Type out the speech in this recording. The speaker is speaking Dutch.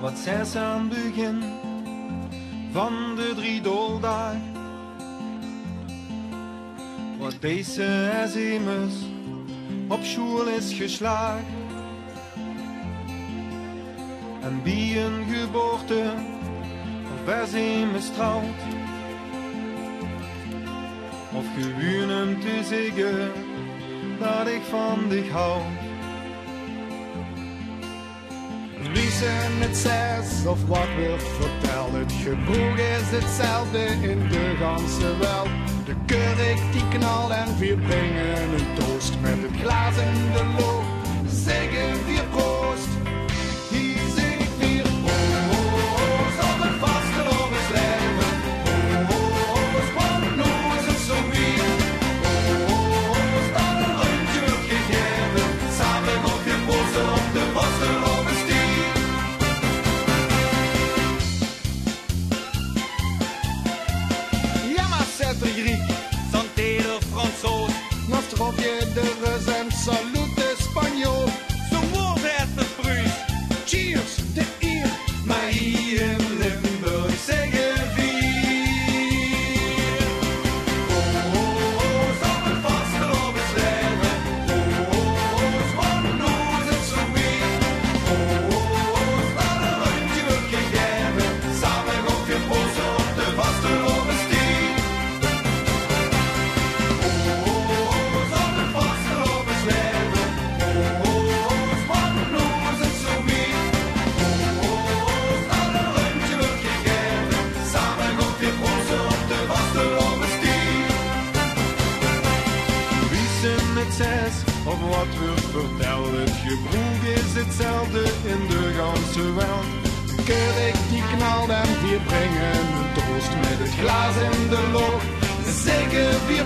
Wat zei ze aan het begin van de 3 dollar? Wat deze als immers op school is geslaagd. En bij een geboorte of waar ze immers trouwt. Of gewoon hem te zeggen dat ik van dich houd. Wie zijn het 6 of wat wordt verteld? Het gebroeg is hetzelfde in de ganse wereld. De kurk die knalt en we brengen een toast met het glas in de loop. Zeggen we proost. Hier zing ik weer. Oh, oh, oh, zal het vastgelopen slijven. Oh, oh, oh, spannend, nu is het zo weer. Oh, oh, oh, staat een rondje gegeven. Samen op je posten op de vastgelopen stier. Nostrovje de Rus en salute Spanjool. Zo wordt het verproefd. Cheers, de eer. Maar hier in Limburg zeggen we. Oh, oh, oh, zal het vastgelopen slijven. Oh, oh, oh, spannend, nu is het zo weer. Oh, oh, oh, staat een rondje gegeven. Samen op je posten op de vastgelopen stier. Of wat wordt verteld, het gebroeg is hetzelfde in de ganse wereld. Kurk die knalt en we brengen een toast met het glas in de loop. Zeggen we